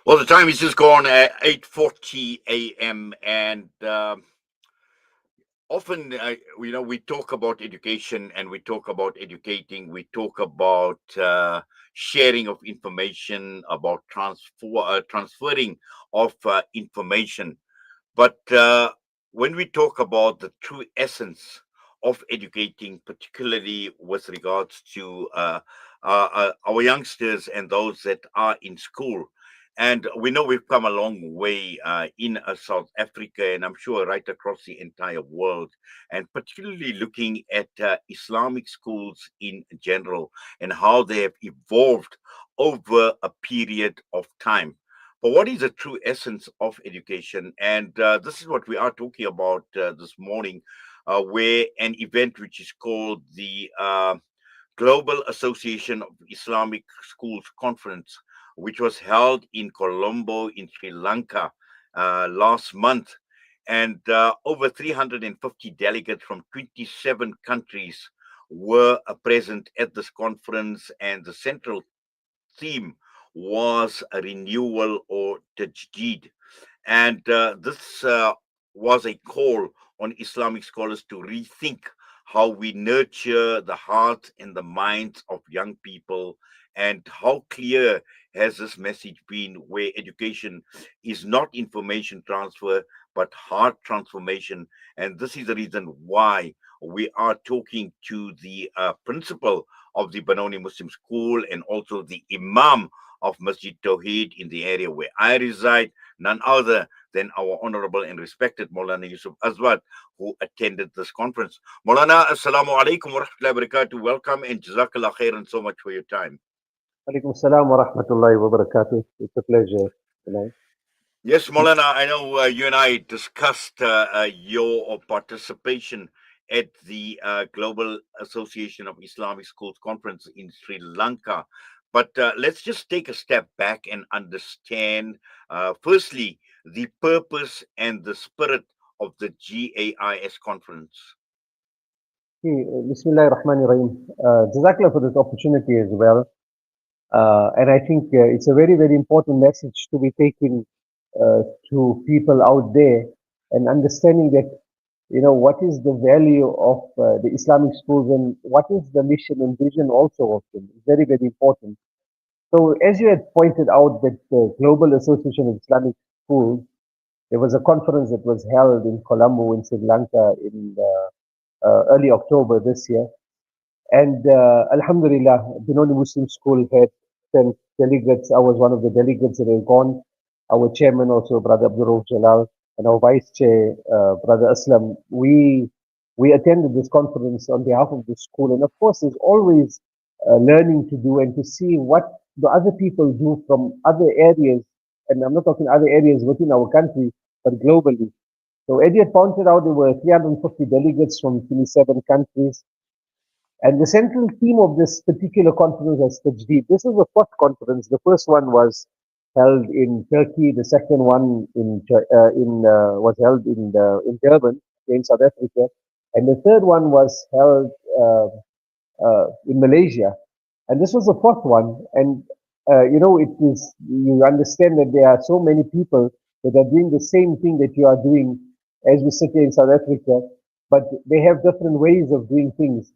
Well, the time is just gone at 8:40 a.m. and often, we talk about education and we talk about educating. We talk about sharing of information, about transferring of information. But when we talk about the true essence of educating, particularly with regards to our youngsters and those that are in school, and we know we've come a long way in South Africa, and I'm sure right across the entire world, and particularly looking at Islamic schools in general and how they have evolved over a period of time. But what is the true essence of education? And this is what we are talking about this morning, where an event which is called the Global Association of Islamic Schools Conference, which was held in Colombo in Sri Lanka last month. And over 350 delegates from 27 countries were present at this conference, and the central theme was a renewal or tajdeed. And this was a call on Islamic scholars to rethink how we nurture the hearts and the minds of young people. And how clear has this message been, where education is not information transfer, but heart transformation? And this is the reason why we are talking to the principal of the Benoni Muslim School and also the Imam of Masjid Tawheed in the area where I reside, none other than our honorable and respected Moulana Yusuf Asvat, who attended this conference. Moulana, Assalamu alaikum wa rahmatullahi wa barakatuh. Welcome and Jazakallah khairan so much for your time. Alaikum salam wa rahmatullahi wa barakatuh. It's a pleasure tonight. Yes, Moulana, I know you and I discussed your participation at the Global Association of Islamic Schools Conference in Sri Lanka. But let's just take a step back and understand, firstly, the purpose and the spirit of the GAIS conference. Bismillah ar-Rahman ar-Rahim. Jazakallah for this opportunity as well. And I think it's a very, very important message to be taken to people out there and understanding that, what is the value of the Islamic schools and what is the mission and vision also of them. It's very, very important. So as you had pointed out that the Global Association of Islamic Schools, there was a conference that was held in Colombo in Sri Lanka in early October this year. And Alhamdulillah, Benoni Muslim School had sent delegates. I was one of the delegates that had gone. Our chairman also, Brother Abdul Rauf Jalal, and our vice chair, Brother Aslam. We attended this conference on behalf of the school. And of course, there's always learning to do and to see what the other people do from other areas. And I'm not talking other areas within our country, but globally. So Eddie had pointed out there were 350 delegates from 27 countries. And the central theme of this particular conference was Tajdeed. This is the fourth conference. The first one was held in Turkey. The second one was held in Durban, in South Africa, and the third one was held in Malaysia. And this was the fourth one. And it is, you understand that there are so many people that are doing the same thing that you are doing as we sit here in South Africa, but they have different ways of doing things.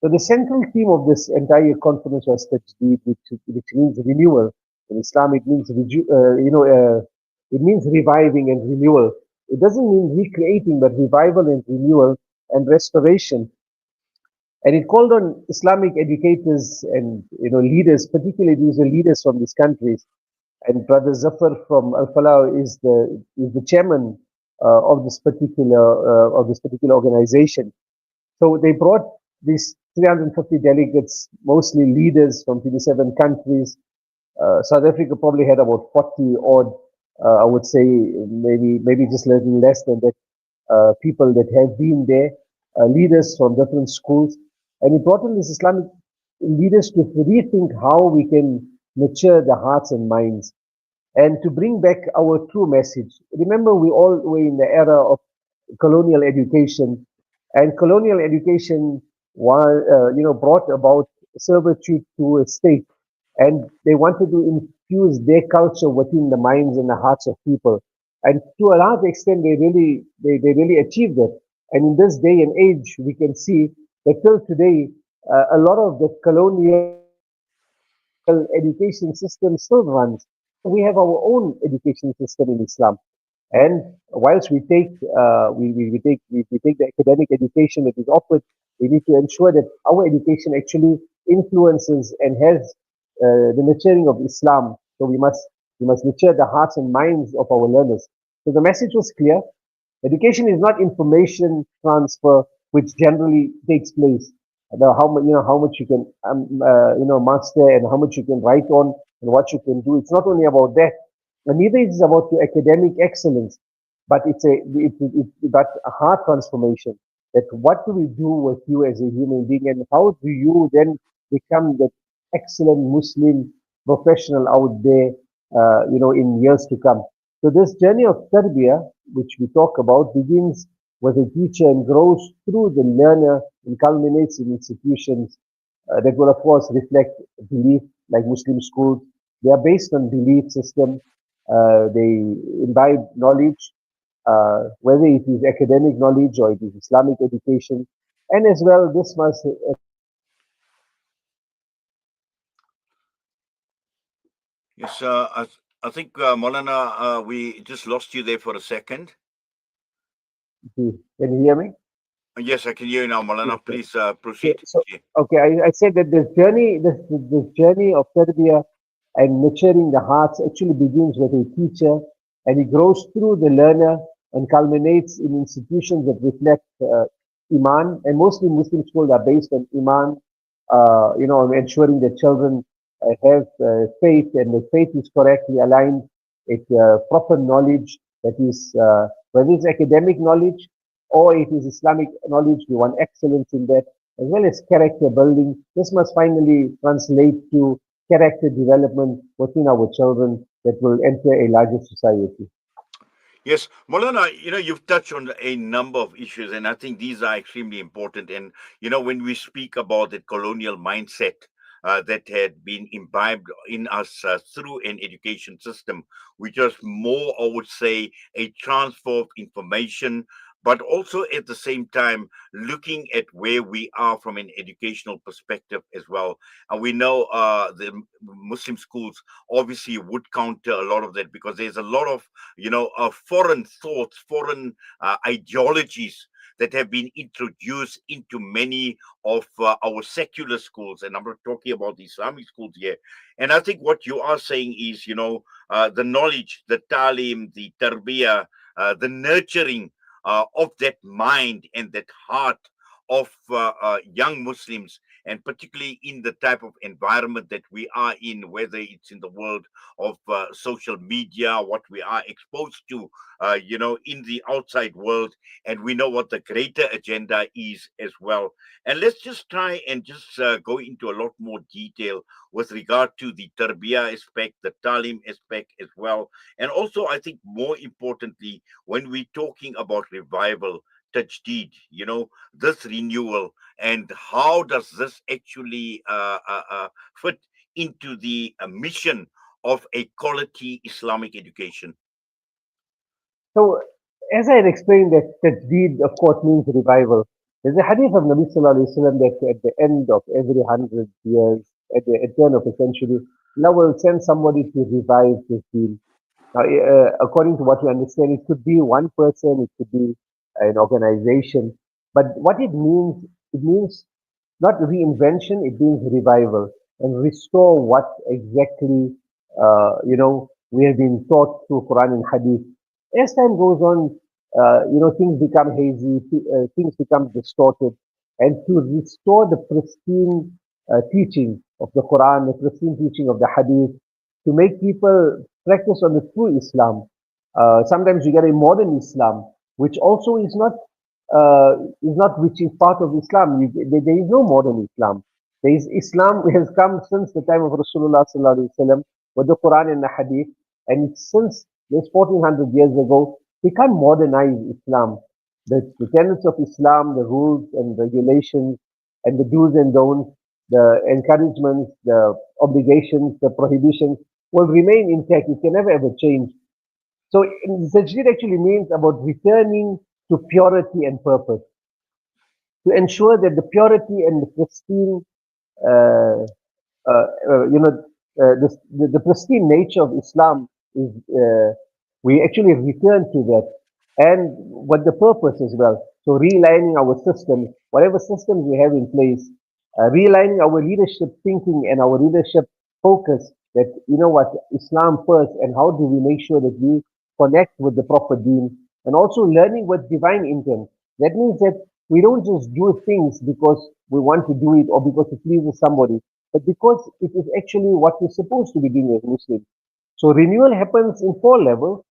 So the central theme of this entire conference was Tajdeed, which means renewal. In Islam, it means it means reviving and renewal. It doesn't mean recreating, but revival and renewal and restoration. And it called on Islamic educators and leaders, particularly these are leaders from these countries. And Brother Zafar from Al Falah is the chairman of this particular organization. So they brought these 350 delegates, mostly leaders from 27 countries. South Africa probably had about 40 odd, I would say, maybe just a little less than that, people that have been there, leaders from different schools. And it brought in this Islamic leaders to rethink how we can mature the hearts and minds and to bring back our true message. Remember, we all were in the era of colonial education, and colonial education was, brought about servitude to a state, and they wanted to infuse their culture within the minds and the hearts of people. And to a large extent, they really achieved that. And in this day and age, we can see that till today, a lot of the colonial education system still runs. We have our own education system in Islam. And whilst we take the academic education that is offered, we need to ensure that our education actually influences and has the nurturing of Islam. So we must nurture the hearts and minds of our learners. So the message was clear. Education is not information transfer, which generally takes place. How much you can master and how much you can write on and what you can do. It's not only about that, and neither is it about your academic excellence, but it's about a heart transformation. That what do we do with you as a human being, and how do you then become that excellent Muslim professional out there, in years to come. So this journey of tarbiyah, which we talk about, begins with a teacher and grows through the learner and culminates in institutions that will, of course, reflect belief, like Muslim schools. They are based on belief system. They imbibe knowledge, whether it is academic knowledge or it is Islamic education. And as well, this must accompany Yes, I think, Molana, we just lost you there for a second. can you hear me? Yes, I can hear you now, Yes, Molana. sir. Please Okay, proceed. so Yeah. okay, I said that this journey of tarbiyah and nurturing the hearts actually begins with a teacher, and it grows through the learner and culminates in institutions that reflect iman. And mostly Muslim schools are based on iman, on ensuring that children have faith, and the faith is correctly aligned. It's proper knowledge that is, whether it's academic knowledge or it is Islamic knowledge, we want excellence in that, as well as character building. This must finally translate to character development within our children that will enter a larger society. Yes, Molana, you've touched on a number of issues, and I think these are extremely important. And, when we speak about the colonial mindset that had been imbibed in us through an education system, which was more, I would say, a transfer of information, but also at the same time looking at where we are from an educational perspective as well. And we know Muslim schools obviously would counter a lot of that, because there's a lot of foreign thoughts, foreign ideologies that have been introduced into many of our secular schools. And I'm not talking about the Islamic schools here. And I think what you are saying is, the knowledge, the talim, the tarbiyah, the nurturing of that mind and that heart of young Muslims, and particularly in the type of environment that we are in, whether it's in the world of social media, what we are exposed to, in the outside world, and we know what the greater agenda is as well. And let's just try and just go into a lot more detail with regard to the tarbiyah aspect, the talim aspect as well. And also, I think more importantly, when we're talking about revival, tajdeed, this renewal, and how does this actually fit into the mission of a quality Islamic education? So, as I had explained, that tajdeed, of course, means revival. There's a hadith of Nabi Sallallahu Alaihi Wasallam that at the end of every 100 years, at the turn of a century, Allah will send somebody to revive this deen. Now, according to what we understand, it could be one person, it could be an organization. But what it means not reinvention, it means revival and restore what exactly, we have been taught through Quran and Hadith. As time goes on, things become hazy, things become distorted. And to restore the pristine teaching of the Quran, the pristine teaching of the Hadith, to make people practice on the true Islam. Sometimes you get a modern Islam, which also which is part of Islam. There is no modern Islam. There is Islam has come since the time of Rasulullah sallallahu alaihi wasallam with the Quran and the Hadith, and since this 1400 years ago, we can't modernize Islam. The tenets of Islam, the rules and regulations, and the do's and don'ts, the encouragements, the obligations, the prohibitions, will remain intact. It can never ever change. So Tajdid actually means about returning to purity and purpose, to ensure that the purity and the pristine uh, the pristine nature of Islam is, we actually return to that, and what the purpose as well. So realigning our systems, whatever systems we have in place, realigning our leadership thinking and our leadership focus that, you know what, Islam first, and how do we make sure that we connect with the proper deen, and also learning with divine intent. That means that we don't just do things because we want to do it or because it pleases somebody, but because it is actually what we're supposed to be doing as Muslims. So renewal happens in four levels.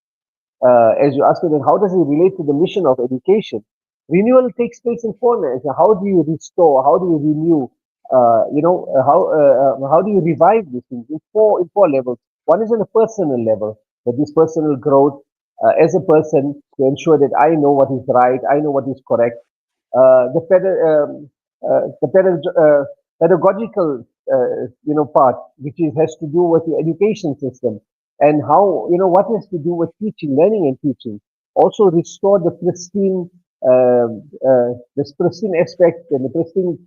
As you asked me, then how does it relate to the mission of education? Renewal takes place in four levels. How do you restore? How do you renew? How do you revive these things in four levels? One is on a personal level, that is personal growth as a person to ensure that I know what is right, I know what is correct, the pedagogical part, which has to do with the education system and how, what has to do with teaching, learning, and teaching. Also restore the pristine aspect and the pristine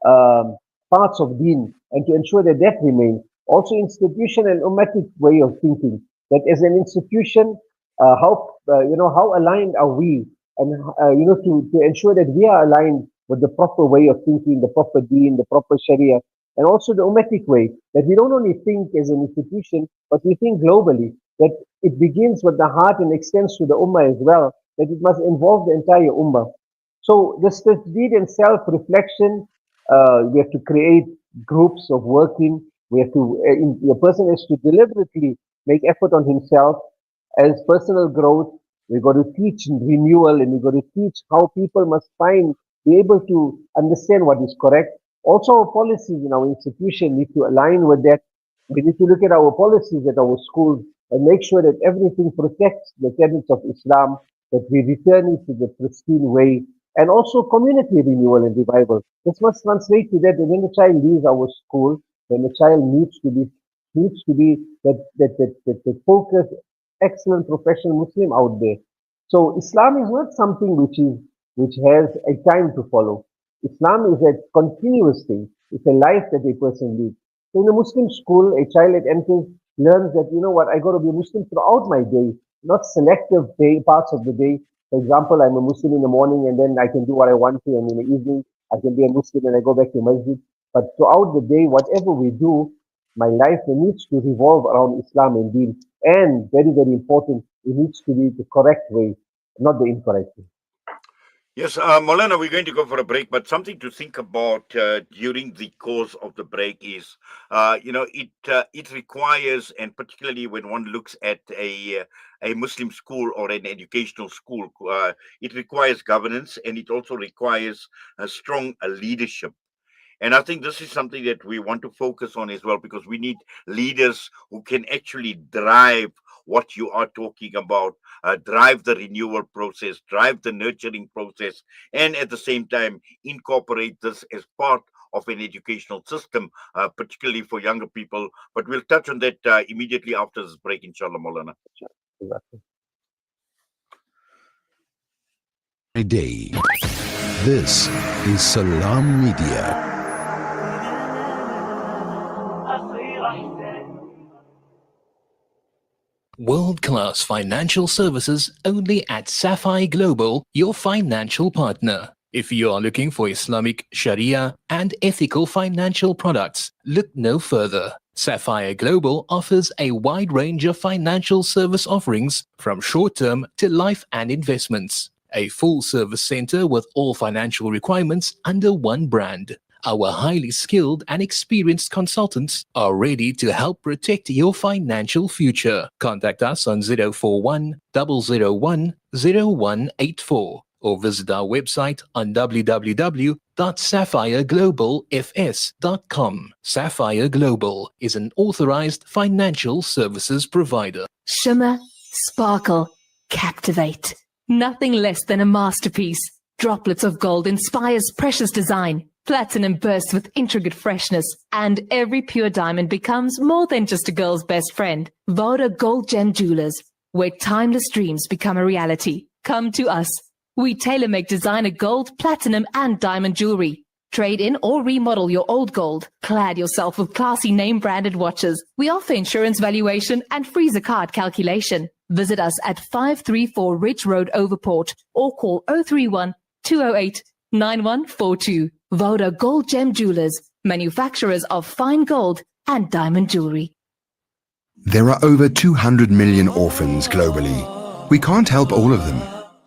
um, parts of Deen, and to ensure that that remains. Also, institution and ummatic way of thinking. That as an institution, how aligned are we, and to ensure that we are aligned with the proper way of thinking, the proper Deen, the proper Sharia, and also the ummatic way, that we don't only think as an institution, but we think globally. That it begins with the heart and extends to the ummah as well. That it must involve the entire ummah. So this tasdeed and self-reflection, we have to create groups of working. We have to, the person has to deliberately make effort on himself as personal growth. We've got to teach renewal, and we've got to teach how people must be able to understand what is correct. Also, our policies in our institution need to align with that. We need to look at our policies at our schools and make sure that everything protects the tenets of Islam, that we return it to the pristine way, and also community renewal and revival. This must translate to that when the child leaves our school, when the child needs to be that focused, excellent professional Muslim out there. So Islam is not something which has a time to follow. Islam is a continuous thing. It's a life that a person leads. So in a Muslim school, a child that enters learns that, you know what, I got to be a Muslim throughout my day, not selective day parts of the day. For example, I'm a Muslim in the morning and then I can do what I want to, and in the evening I can be a Muslim and I go back to masjid. But throughout the day, whatever we do, my life needs to revolve around Islam and Deen. And very, very important, it needs to be the correct way, not the incorrect way. Yes, Molana, we're going to go for a break, but something to think about during the course of the break is, it requires, and particularly when one looks at a Muslim school or an educational school, it requires governance, and it also requires a strong leadership. And I think this is something that we want to focus on as well, because we need leaders who can actually drive what you are talking about, drive the renewal process, drive the nurturing process, and at the same time incorporate this as part of an educational system, particularly for younger people. But we'll touch on that immediately after this break, inshallah, Maulana. Exactly. Day. This is Salam Media. World-class financial services only at Sapphire Global, your financial partner. If you are looking for Islamic Sharia and ethical financial products, look no further. Sapphire Global offers a wide range of financial service offerings from short-term to life and investments. A full-service center with all financial requirements under one brand. Our highly skilled and experienced consultants are ready to help protect your financial future. Contact us on 041 001 0184 or visit our website on www.sapphireglobalfs.com. Sapphire Global is an authorized financial services provider. Shimmer, sparkle, captivate. Nothing less than a masterpiece. Droplets of gold inspires precious design. Platinum bursts with intricate freshness, and every pure diamond becomes more than just a girl's best friend. Voda Gold Gem Jewelers, where timeless dreams become a reality. Come to us. We tailor-make designer gold, platinum, and diamond jewelry. Trade in or remodel your old gold. Clad yourself with classy name-branded watches. We offer insurance valuation and freezer card calculation. Visit us at 534 Ridge Road, Overport, or call 031 208 9142. Voda Gold Gem Jewelers, manufacturers of fine gold and diamond jewelry. There are over 200 million orphans globally. We can't help all of them,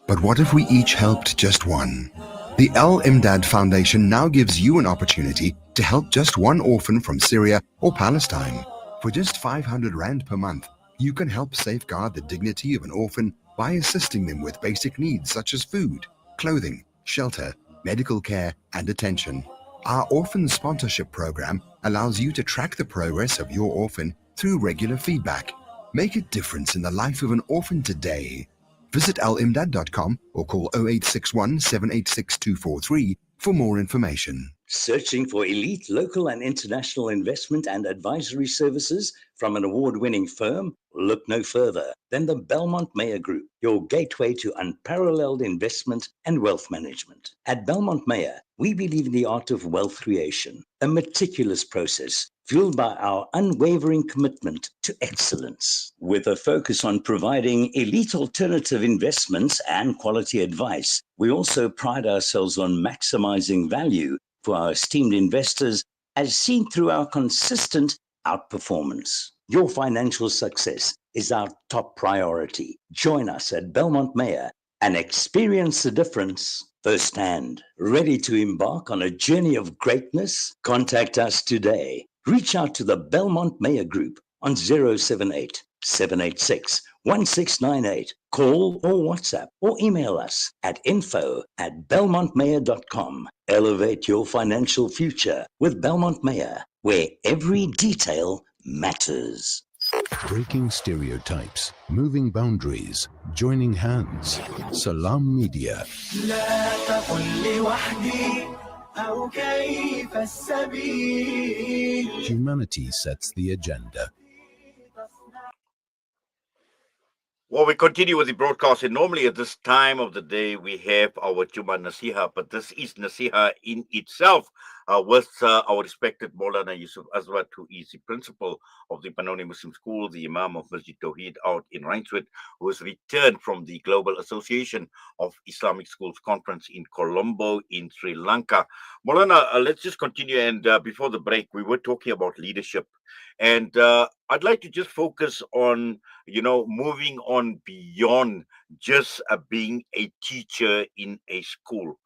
but what if we each helped just one? The Al Imdad Foundation now gives you an opportunity to help just one orphan from Syria or Palestine. For just 500 Rand per month, you can help safeguard the dignity of an orphan by assisting them with basic needs such as food, clothing, shelter, medical care, and attention. Our orphan sponsorship program allows you to track the progress of your orphan through regular feedback. Make a difference in the life of an orphan today. Visit alimdad.com or call 0861 786 243 for more information. Searching for elite local and international investment and advisory services from an award-winning firm? Look no further than the Belmont Mayer Group, your gateway to unparalleled investment and wealth management. At Belmont Mayer, we believe in the art of wealth creation, a meticulous process fueled by our unwavering commitment to excellence. With a focus on providing elite alternative investments and quality advice, we also pride ourselves on maximizing value for our esteemed investors, as seen through our consistent outperformance. Your financial success is our top priority. Join us at Belmont Mayer and experience the difference firsthand. Ready to embark on a journey of greatness? Contact us today. Reach out to the Belmont Mayer Group on 078 786 1698. Call or WhatsApp or email us at info@belmontmayer.com. Elevate your financial future with Belmont Mayer, where every detail matters. Breaking stereotypes, moving boundaries, joining hands. Salam Media. Humanity sets the agenda. Well, we continue with the broadcast, and normally at this time of the day we have our Juma Nasiha, but this is Nasiha in itself with our respected Moulana Yusuf Asvat, who is the principal of the Benoni Muslim School, the Imam of Masjid Tawheed out in Rainswood, who has returned from the Global Association of Islamic Schools Conference in Colombo in Sri Lanka. Moulana, let's just continue, and before the break we were talking about leadership, and I'd like to just focus on, moving on beyond just being a teacher in a school.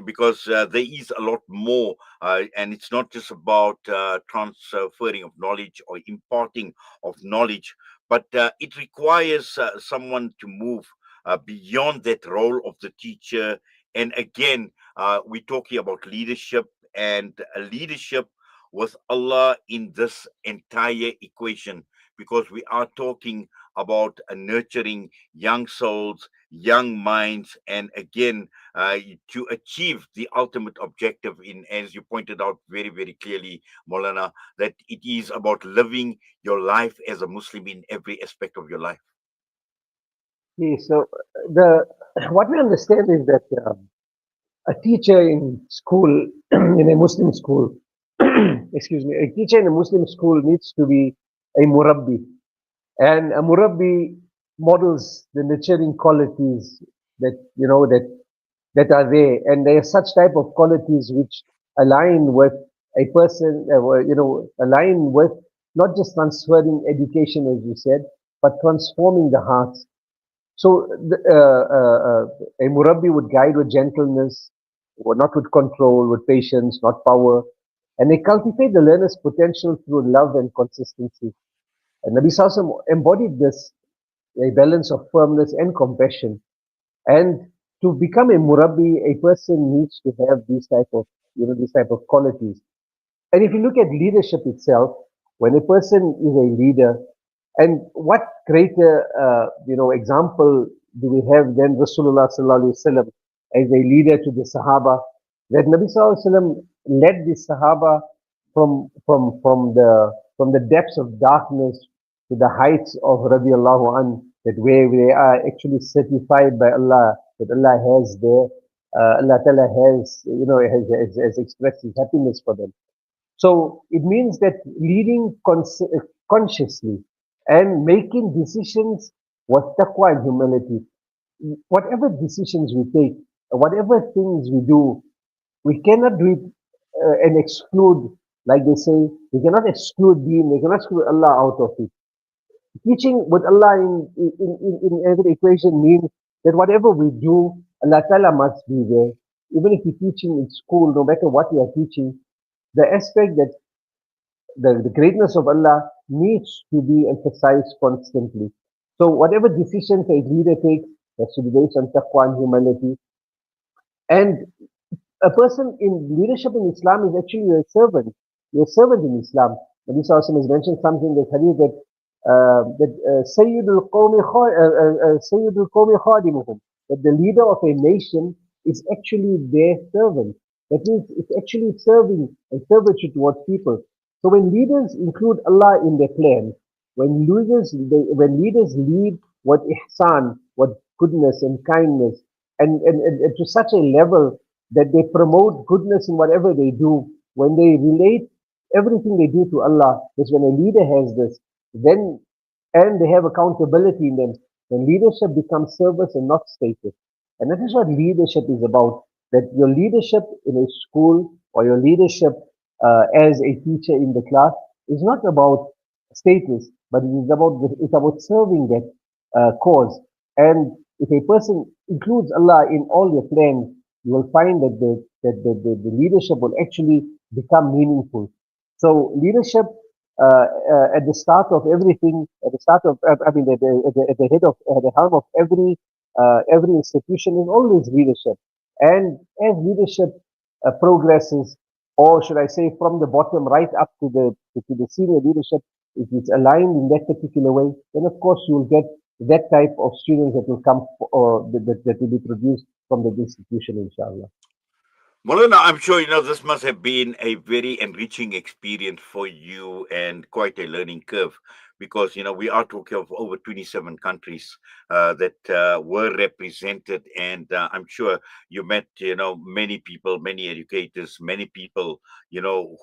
Because there is a lot more, and it's not just about transferring of knowledge or imparting of knowledge, but it requires someone to move beyond that role of the teacher. And again, we're talking about leadership, and leadership with Allah in this entire equation, because we are talking about nurturing young souls, young minds, and again, to achieve the ultimate objective in, as you pointed out very, very clearly, Maulana, that it is about living your life as a Muslim in every aspect of your life. So what we understand is that a teacher in school, in a Muslim school, excuse me, a teacher in a Muslim school needs to be a murabbi. And a murabbi models the nurturing qualities that, that are there. And there are such type of qualities which align with a person, align with not just transferring education, as you said, but transforming the hearts. So a murabbi would guide with gentleness, or not with control, with patience, not power. And they cultivate the learner's potential through love and consistency. And Nabi Sallallahu embodied this, a balance of firmness and compassion. And to become a murabbi, a person needs to have these type of qualities. And if you look at leadership itself, when a person is a leader, and what greater, example do we have than Rasulullah Sallallahu Alaihi Wasallam as a leader to the Sahaba, that Nabi Sallallahu Alaihi Wasallam led the Sahaba from the depths of darkness to the heights of radiallahu an, that where they are actually certified by Allah, that Allah has there, Allah Ta'ala has, has expressed His happiness for them. So it means that leading consciously and making decisions with taqwa and humility. Whatever decisions we take, whatever things we do, we cannot do it and exclude, like they say, we cannot exclude Deen, we cannot exclude Allah out of it. Teaching with Allah in every equation means that whatever we do, Allah Ta'ala must be there. Even if you're teaching in school, no matter what you are teaching, the aspect that the greatness of Allah needs to be emphasized constantly. So whatever decisions a leader takes has to be based on taqwa and humility. And a person in leadership in Islam is actually a servant. You're a servant in Islam. Nabi Sallallahu Alaihi Wasallam has mentioned something that hadith that Sayyidul Qawmi Khadimuhum, that the leader of a nation is actually their servant. That means it's actually serving and servitude towards people. So when leaders include Allah in their plans, when leaders lead what ihsan, what goodness and kindness, and to such a level that they promote goodness in whatever they do, when they relate everything they do to Allah, is when a leader has this, then and they have accountability in them, then leadership becomes service and not status. And that is what leadership is about. That your leadership in a school or your leadership as a teacher in the class is not about status, but it's about serving that cause. And if a person includes Allah in all your plans, you will find that the leadership will actually become meaningful. So leadership at the start of everything, at the start of, I mean, at the head of, at the helm of every institution is always leadership. And as leadership progresses, or should I say, from the bottom right up to the senior leadership, if it's aligned in that particular way, then of course you will get that type of students that will come, or that will be produced from the institution, inshallah. Moulana, I'm sure this must have been a very enriching experience for you and quite a learning curve, because we are talking of over 27 countries that were represented, and I'm sure you met many people, many educators, many people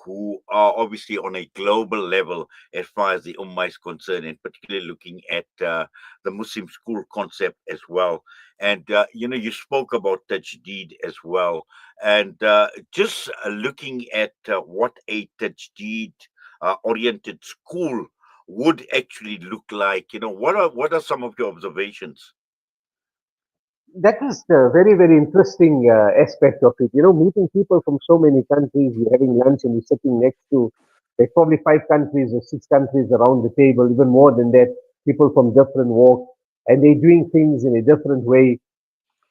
who are obviously on a global level as far as the Ummah is concerned, and particularly looking at the Muslim school concept as well. And you spoke about tajdeed as well, and just looking at what a tajdeed oriented school would actually look like. What are some of your observations? That is the very, very interesting aspect of it. Meeting people from so many countries, you're having lunch and you're sitting next to, there's probably 5 countries or 6 countries around the table, even more than that, people from different walks, and they're doing things in a different way.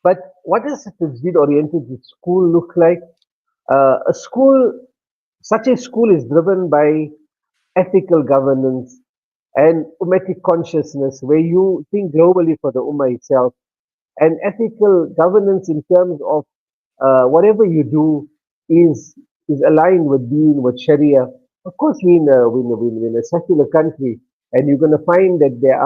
But what does a tajdeed-oriented school look like? Such a school is driven by ethical governance and ummatic consciousness, where you think globally for the ummah itself, and ethical governance in terms of whatever you do is aligned with Deen, with Sharia. Of course, we're in a secular country, and you're going to find that there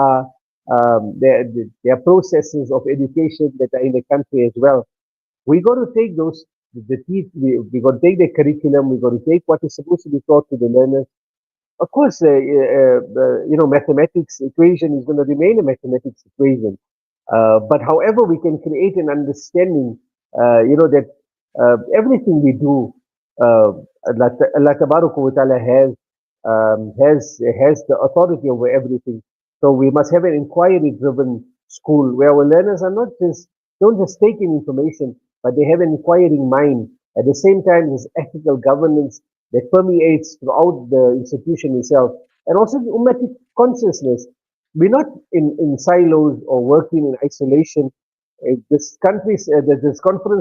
are processes of education that are in the country as well. We got to take we got to take the curriculum, we got to take what is supposed to be taught to the learners. Of course, mathematics equation is going to remain a mathematics equation. But however, we can create an understanding, that everything we do, Allah Tabaraka wa Ta'ala has the authority over everything. So we must have an inquiry-driven school where our learners are don't just take in information, but they have an inquiring mind. At the same time, there's ethical governance that permeates throughout the institution itself, and also the ummatic consciousness. We're not in silos or working in isolation. This conference,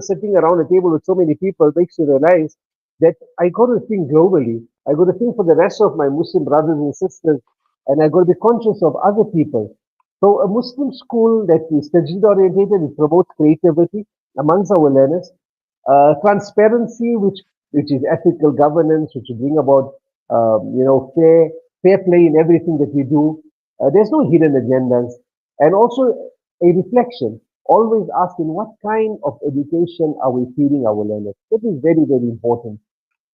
sitting around a table with so many people, makes you realize that I got to think globally. I got to think for the rest of my Muslim brothers and sisters, and I got to be conscious of other people. So a Muslim school that is tajdeed orientated, it promotes creativity amongst our learners, transparency, which which is ethical governance, which will bring about, fair play in everything that we do. There's no hidden agendas. And also a reflection, always asking what kind of education are we feeding our learners? That is very, very important.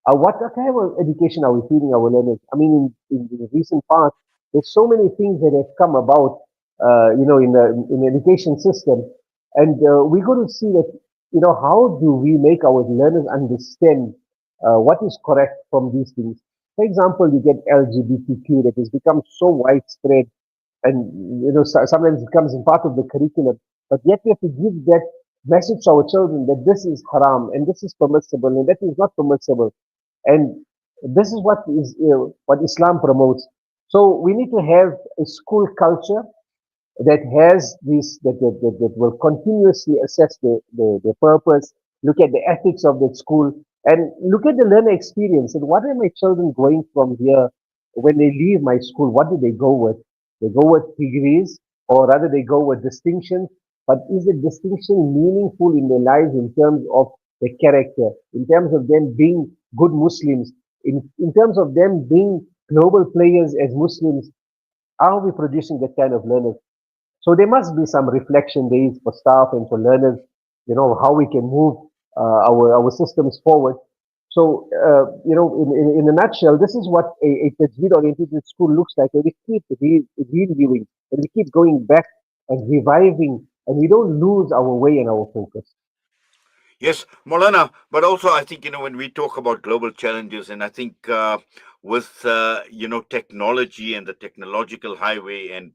What kind of education are we feeding our learners? I mean, in the recent past, there's so many things that have come about, in the education system, and we're going to see that, how do we make our learners understand what is correct from these things? For example, you get LGBTQ that has become so widespread, and sometimes it becomes in part of the curriculum, but yet we have to give that message to our children that this is haram and this is permissible and that is not permissible, and this is what Islam promotes. So we need to have a school culture that has this that will continuously assess the purpose, look at the ethics of the school, and look at the learner experience. And what are my children going from here when they leave my school? What do they go with? They go with degrees, or rather, they go with distinctions. But is the distinction meaningful in their lives in terms of the character, in terms of them being good Muslims, in terms of them being global players as Muslims? Are we producing that kind of learners? So there must be some reflection days for staff and for learners, how we can move our systems forward. So, in a nutshell, this is what a Tajweed-oriented school looks like. And we keep reviewing, and we keep going back and reviving, and we don't lose our way and our focus. Yes, Molana, but also I think, when we talk about global challenges, and I think with, technology and the technological highway, and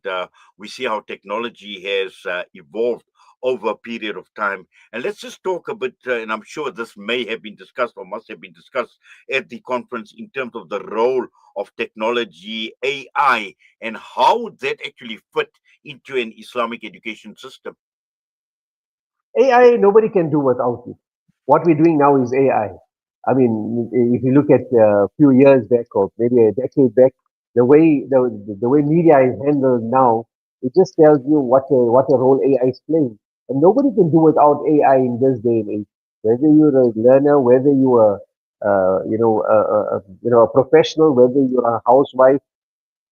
we see how technology has evolved over a period of time. And let's just talk a bit, and I'm sure this may have been discussed or must have been discussed at the conference in terms of the role of technology, AI, and how that actually fit into an Islamic education system. AI, nobody can do without it. What we're doing now is AI. I mean, if you look at a few years back or maybe a decade back, the way media is handled now, it just tells you what a role AI is playing. And nobody can do without AI in this day and age. Whether you're a learner, whether you are, a professional, whether you're a housewife,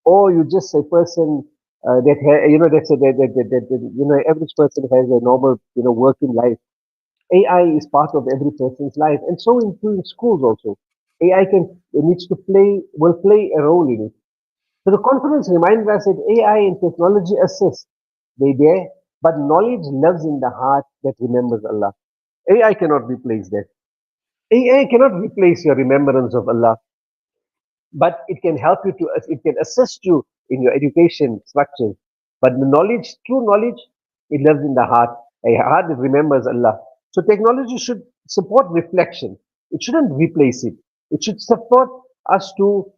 or you just a person that's average person has a normal working life. AI is part of every person's life, and so in schools also. AI will play a role in it. So the conference reminds us that AI and technology assist. They dare, but knowledge lives in the heart that remembers Allah. AI cannot replace that. AI cannot replace your remembrance of Allah, but it can help you it can assist you in your education structures. But the knowledge, true knowledge, it lives in the heart, a heart that remembers Allah. So technology should support reflection. It shouldn't replace it. It should support us to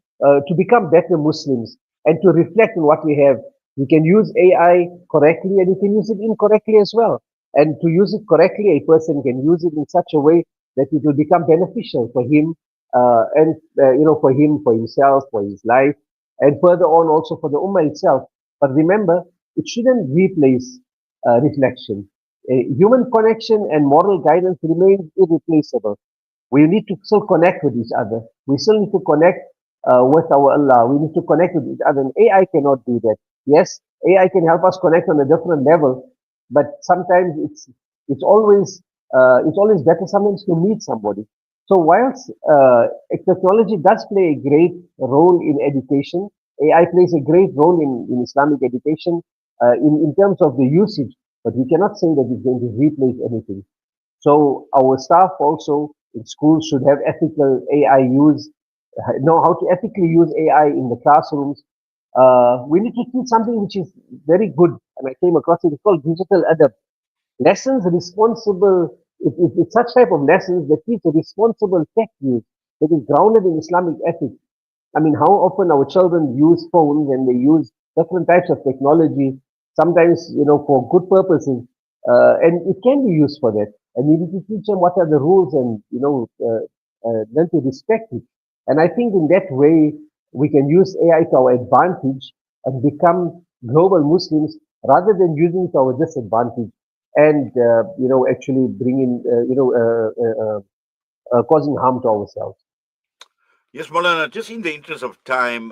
become better Muslims and to reflect on what we have. You can use AI correctly and you can use it incorrectly as well. And to use it correctly, a person can use it in such a way that it will become beneficial for him, for him, for himself, for his life, and further on also for the ummah itself. But remember, it shouldn't replace reflection. Human connection and moral guidance remains irreplaceable. We need to still connect with each other. We still need to connect with our Allah. We need to connect with each other. And AI cannot do that. Yes, AI can help us connect on a different level, but sometimes it's always better sometimes to meet somebody. So whilst technology does play a great role in education, AI plays a great role in Islamic education in terms of the usage, but we cannot say that it's going to replace anything. So our staff also in schools should have ethical AI use, know how to ethically use AI in the classrooms. We need to teach something which is very good, and I came across it. It's called digital adab. Lessons responsible, it's such type of lessons that teach a responsible tech use that is grounded in Islamic ethics. I mean, how often our children use phones and they use different types of technology, sometimes, for good purposes, and it can be used for that. And we need to teach them what are the rules and, learn to respect it. And I think in that way, we can use AI to our advantage and become global Muslims rather than using it to our disadvantage and, actually bring in, causing harm to ourselves. Yes, Maulana, just in the interest of time,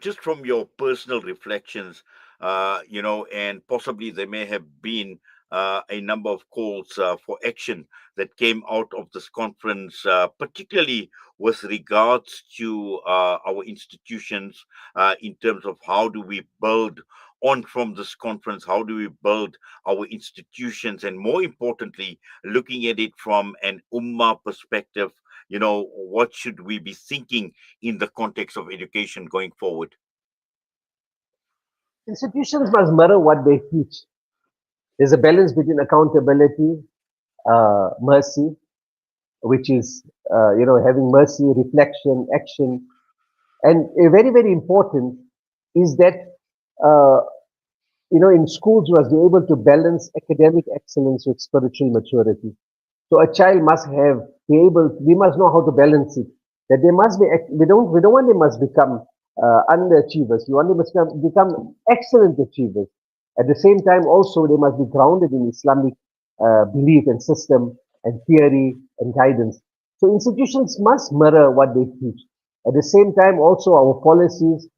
just from your personal reflections, and possibly there may have been a number of calls for action that came out of this conference, particularly with regards to our institutions, in terms of how do we build on from this conference, how do we build our institutions, and more importantly, looking at it from an ummah perspective, what should we be thinking in the context of education going forward? Institutions must mirror what they teach. There's a balance between accountability, mercy, which is having mercy, reflection, action, and a very very important is that uh, in schools you must be able to balance academic excellence with spiritual maturity. So a child must we must know how to balance it. That they must be, we don't want they must become underachievers. We want them to become excellent achievers. At the same time, also they must be grounded in Islamic belief and system and theory and guidance. So institutions must mirror what they teach. At the same time, also our policies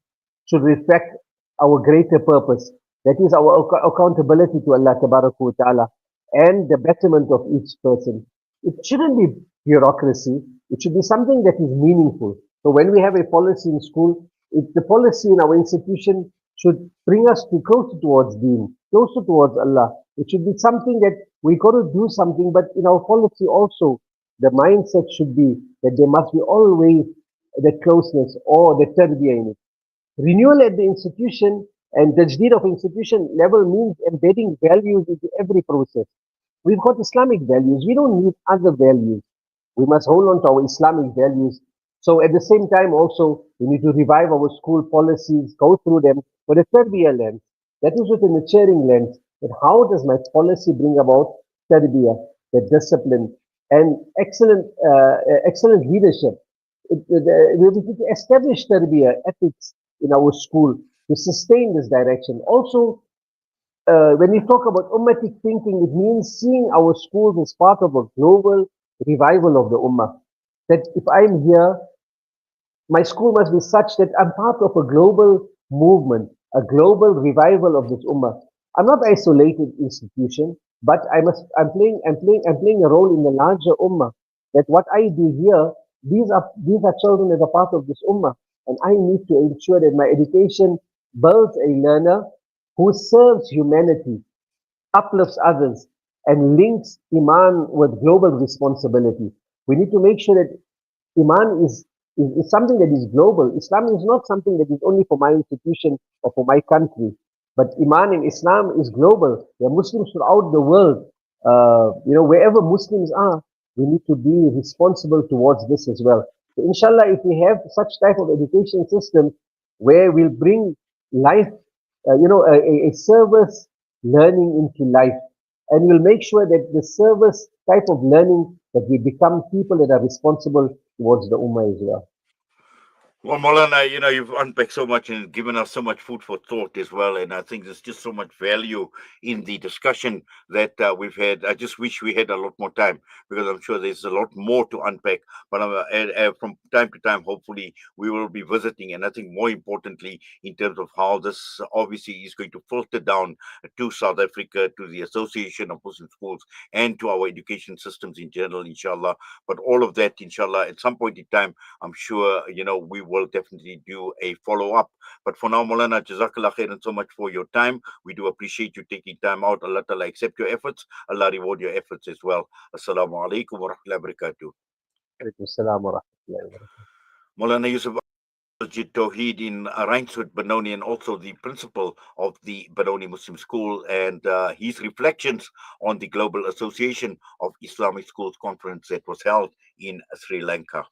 should reflect our greater purpose. That is our accountability to Allah Ta'ala and the betterment of each person. It shouldn't be bureaucracy. It should be something that is meaningful. So when we have a policy in school, the policy in our institution should bring us to closer towards Deen, closer towards Allah. It should be something that we got to do something, but in our policy also, the mindset should be that there must be always the closeness or the tarbiyah in it. Renewal at the institution and tajdeed of institution level means embedding values into every process. We've got Islamic values. We don't need other values. We must hold on to our Islamic values. So at the same time also, we need to revive our school policies, go through them with a tarbiyah lens. That is with a maturing lens. But how does my policy bring about tarbiyah, the discipline, and excellent leadership? We need to establish tarbiyah, ethics in our school to sustain this direction. Also, when we talk about ummatic thinking, it means seeing our schools as part of a global revival of the ummah. That if I'm here, my school must be such that I'm part of a global movement, a global revival of this ummah. I'm not an isolated institution, but I'm playing a role in the larger ummah. That what I do here, these are children that are part of this ummah, and I need to ensure that my education builds a learner who serves humanity, uplifts others, and links Iman with global responsibility. We need to make sure that Iman is something that is global. Islam is not something that is only for my institution or for my country. But Iman in Islam is global. There are Muslims throughout the world. Wherever Muslims are, we need to be responsible towards this as well. So inshallah, if we have such type of education system where we'll bring life, a service learning into life, and we'll make sure that the service type of learning that we become people that are responsible towards the ummah as well. Well, Molana, you've unpacked so much and given us so much food for thought as well. And I think there's just so much value in the discussion that we've had. I just wish we had a lot more time because I'm sure there's a lot more to unpack. But from time to time, hopefully, we will be visiting. And I think more importantly, in terms of how this obviously is going to filter down to South Africa, to the Association of Muslim Schools, and to our education systems in general, inshallah. But all of that, inshallah, at some point in time, I'm sure, we will definitely do a follow up. But for now, Maulana, Jazakallah khairan so much for your time. We do appreciate you taking time out. Allah Ta'ala accept your efforts. Allah reward your efforts as well. Assalamu alaikum wa rahmatullahi wa barakatuh. Alaikum salam wa rahmatullahi wa barakatuh. Maulana Yusuf Masjid Tawheed in Rainswood, Benoni, and also the principal of the Benoni Muslim School, and his reflections on the Global Association of Islamic Schools Conference that was held in Sri Lanka.